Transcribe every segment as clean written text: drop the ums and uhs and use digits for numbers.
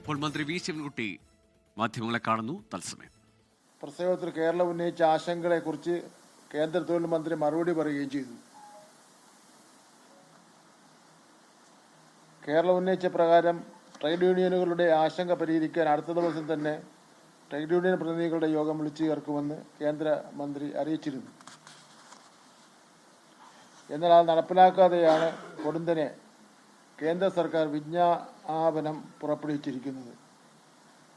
ഇപ്പോൾ മന്ത്രി വി ശിവൻകുട്ടി മാധ്യമങ്ങളെ കാണുന്നു തത്സമയം. പ്രസംഗത്തിൽ കേരളം ഉന്നയിച്ച ആശങ്കകളെക്കുറിച്ച് കേന്ദ്ര തൊഴിൽ മന്ത്രി മറുപടി പറയുകയും ചെയ്തു. കേരളം ഉന്നയിച്ച പ്രകാരം ട്രേഡ് യൂണിയനുകളുടെ ആശങ്ക പരിഹരിക്കാൻ അടുത്ത ദിവസം തന്നെ ട്രേഡ് യൂണിയൻ പ്രതിനിധികളുടെ യോഗം വിളിച്ചു ചേർക്കുമെന്ന് കേന്ദ്ര മന്ത്രി അറിയിച്ചിരുന്നു. എന്നാൽ അത് നടപ്പിലാക്കാതെയാണ് പൊടുന്നനെ കേന്ദ്ര സർക്കാർ വിജ്ഞാപനം പുറപ്പെടുവിച്ചിരിക്കുന്നത്.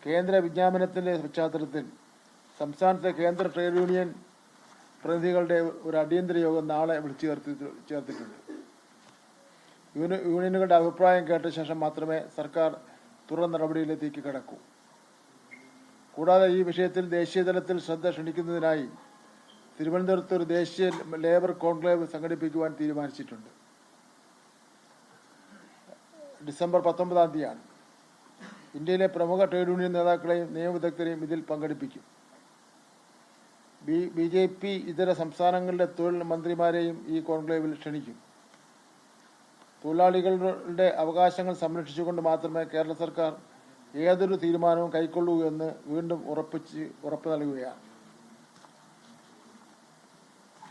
കേന്ദ്ര വിജ്ഞാപനത്തിൻ്റെ പശ്ചാത്തലത്തിൽ സംസ്ഥാനത്തെ കേന്ദ്ര ട്രേഡ് യൂണിയൻ പ്രതിനിധികളുടെ ഒരു അടിയന്തര യോഗം നാളെ വിളിച്ചു ചേർത്തിട്ടുണ്ട്. യൂണിയനുകളുടെ അഭിപ്രായം കേട്ട ശേഷം മാത്രമേ സർക്കാർ തുടർ നടപടിയിലേക്ക് കടക്കൂ. കൂടാതെ ഈ വിഷയത്തിൽ ദേശീയതലത്തിൽ ശ്രദ്ധ ക്ഷണിക്കുന്നതിനായി തിരുവനന്തപുരത്ത് ഒരു ദേശീയ ലേബർ കോൺക്ലേവ് സംഘടിപ്പിക്കുവാൻ തീരുമാനിച്ചിട്ടുണ്ട്. ഡിസംബർ 19 ഇന്ത്യയിലെ പ്രമുഖ ട്രേഡ് യൂണിയൻ നേതാക്കളെയും നിയമവിദഗ്ധരെയും ഇതിൽ പങ്കെടുപ്പിക്കും. BJP ഇതര സംസ്ഥാനങ്ങളിലെ തൊഴിൽ മന്ത്രിമാരെയും ഈ കോൺക്ലേവിൽ ക്ഷണിക്കും. തൊഴിലാളികളുടെ അവകാശങ്ങൾ സംരക്ഷിച്ചുകൊണ്ട് മാത്രമേ കേരള സർക്കാർ ഏതൊരു തീരുമാനവും കൈക്കൊള്ളൂ എന്ന് വീണ്ടും ഉറപ്പ് നൽകുകയാണ്.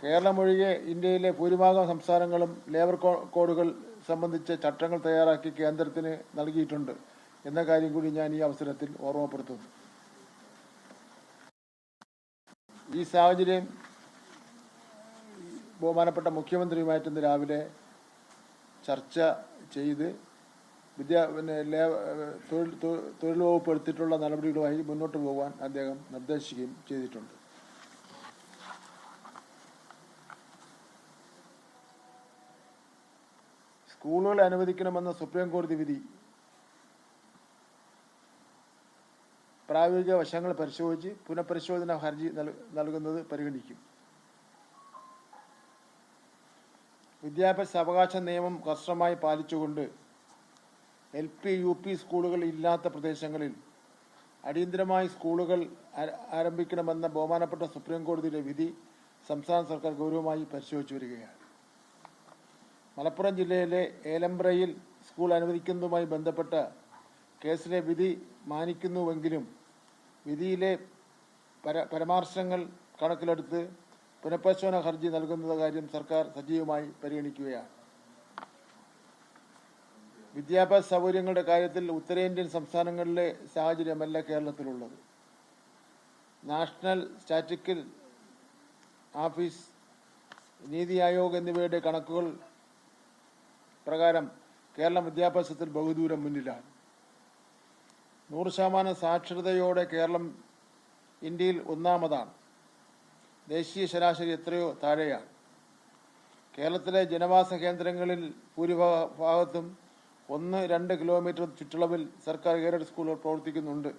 കേരളം ഒഴികെ ഇന്ത്യയിലെ ഭൂരിഭാഗം സംസ്ഥാനങ്ങളും ലേബർ കോഡുകൾ സംബന്ധിച്ച ചട്ടങ്ങൾ തയ്യാറാക്കി കേന്ദ്രത്തിന് നൽകിയിട്ടുണ്ട് എന്ന കാര്യം കൂടി ഞാൻ ഈ അവസരത്തിൽ ഓർമ്മപ്പെടുത്തുന്നു. ഈ സാഹചര്യം ബഹുമാനപ്പെട്ട മുഖ്യമന്ത്രിയുമായിട്ട് ഇന്ന് രാവിലെ ചർച്ച ചെയ്ത് തൊഴിൽ വകുപ്പ് എടുത്തിട്ടുള്ള നടപടികളുമായി മുന്നോട്ട് പോകാൻ അദ്ദേഹം നിർദ്ദേശിക്കുകയും ചെയ്തിട്ടുണ്ട്. സ്കൂളുകൾ അനുവദിക്കണമെന്ന സുപ്രീം കോടതി വിധി പ്രായോഗിക വശങ്ങൾ പരിശോധിച്ച് പുനഃപരിശോധന ഹർജി നൽകുന്നത് പരിഗണിക്കും. വിദ്യാഭ്യാസ അവകാശ നിയമം കർശനമായി പാലിച്ചുകൊണ്ട് LP UP സ്കൂളുകൾ ഇല്ലാത്ത പ്രദേശങ്ങളിൽ അടിയന്തരമായി സ്കൂളുകൾ ആരംഭിക്കണമെന്ന ബഹുമാനപ്പെട്ട സുപ്രീം കോടതിയുടെ വിധി സംസ്ഥാന സർക്കാർ ഗൗരവമായി പരിശോധിച്ചു വരികയാണ്. മലപ്പുറം ജില്ലയിലെ ഏലമ്പ്രയിൽ സ്കൂൾ അനുവദിക്കുന്നതുമായി ബന്ധപ്പെട്ട കേസിലെ വിധി മാനിക്കുന്നുവെങ്കിലും വിധിയിലെ പരാമർശങ്ങൾ കണക്കിലെടുത്ത് പുനഃപരിശോധന ഹർജി നൽകുന്ന കാര്യം സർക്കാർ സജീവമായി പരിഗണിക്കുകയാണ്. വിദ്യാഭ്യാസ സൗകര്യങ്ങളുടെ കാര്യത്തിൽ ഉത്തരേന്ത്യൻ സംസ്ഥാനങ്ങളിലെ സാഹചര്യമല്ല കേരളത്തിലുള്ളത്. National statistical office, NITI Aayog എന്നിവയുടെ കണക്കുകൾ പ്രകാരം കേരളം വിദ്യാഭ്യാസത്തിൽ ബഹുദൂരം മുന്നിലാണ്. 100% സാക്ഷരതയോടെ കേരളം ഇന്ത്യയിൽ ഒന്നാമതാണ്. ദേശീയ ശരാശരി എത്രയോ താഴെയാണ്. കേരളത്തിലെ ജനവാസ കേന്ദ്രങ്ങളിൽ ഭൂരിഭാഗത്തും 1-2 കിലോമീറ്റർ ചുറ്റളവിൽ സർക്കാർ എയ്ഡഡ് സ്കൂളുകൾ പ്രവർത്തിക്കുന്നുണ്ട്.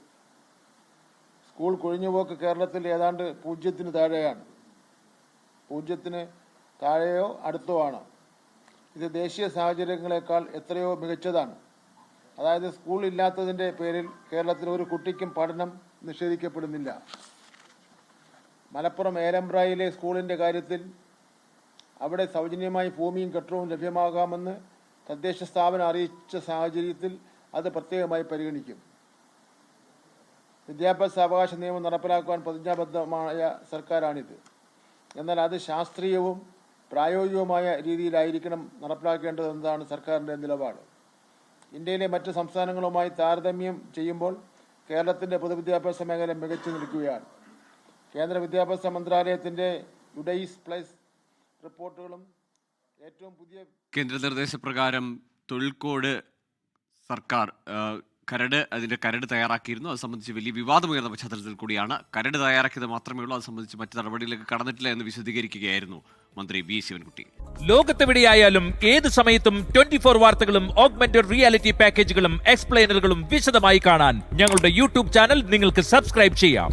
സ്കൂൾ കൊഴിഞ്ഞുപോക്ക് കേരളത്തിൽ ഏതാണ്ട് 0 താഴെയാണ്. 0 താഴെയോ അടുത്തോ ആണ്. ഇത് ദേശീയ സാഹചര്യങ്ങളെക്കാൾ എത്രയോ മികച്ചതാണ്. അതായത് സ്കൂൾ ഇല്ലാത്തതിൻ്റെ പേരിൽ കേരളത്തിൽ ഒരു കുട്ടിക്കും പഠനം നിഷേധിക്കപ്പെടുന്നില്ല. മലപ്പുറം ഏലമ്പ്രയിലെ സ്കൂളിൻ്റെ കാര്യത്തിൽ അവിടെ സൗജന്യമായി ഭൂമിയും കെട്ടിടവും ലഭ്യമാകാമെന്ന് തദ്ദേശ സ്ഥാപനം അറിയിച്ച സാഹചര്യത്തിൽ അത് പ്രത്യേകമായി പരിഗണിക്കും. വിദ്യാഭ്യാസ അവകാശ നിയമം നടപ്പിലാക്കുവാൻ പ്രതിജ്ഞാബദ്ധമായ സർക്കാരാണിത്. എന്നാൽ അത് ശാസ്ത്രീയവും പ്രായോഗികവുമായ രീതിയിലായിരിക്കണം നടപ്പിലാക്കേണ്ടതെന്നതാണ് സർക്കാരിൻ്റെ നിലപാട്. ഇന്ത്യയിലെ മറ്റ് സംസ്ഥാനങ്ങളുമായി താരതമ്യം ചെയ്യുമ്പോൾ കേരളത്തിൻ്റെ പൊതുവിദ്യാഭ്യാസ മേഖല മികച്ചു നിൽക്കുകയാണ്. കേന്ദ്ര വിദ്യാഭ്യാസ മന്ത്രാലയത്തിൻ്റെ യുഡൈസ് പ്ലസ് റിപ്പോർട്ടുകളും ഏറ്റവും പുതിയ കേന്ദ്ര നിർദ്ദേശപ്രകാരം തൊഴിൽ കോഡ് സർക്കാർ അതിൻ്റെ കരട് തയ്യാറാക്കിയിരുന്നു. അത് സംബന്ധിച്ച് വലിയ വിവാദമുയർന്ന പശ്ചാത്തലത്തിൽ കൂടിയാണ് കരട് തയ്യാറാക്കിയത് മാത്രമേ ഉള്ളൂ. അത് സംബന്ധിച്ച് മറ്റ് നടപടിയിലേക്ക് കടന്നിട്ടില്ല എന്ന് വിശദീകരിക്കുകയായിരുന്നു മന്ത്രി വി ശിവൻകുട്ടി. ലോകത്തെവിടെയായാലും ഏത് സമയത്തും 24 വാർത്തകളും ഓഗ്മെന്റഡ് റിയാലിറ്റി പാക്കേജുകളും എക്സ്പ്ലെയിനറുകളും വിശദമായി കാണാൻ ഞങ്ങളുടെ YouTube ചാനൽ നിങ്ങൾക്ക് സബ്സ്ക്രൈബ് ചെയ്യാം.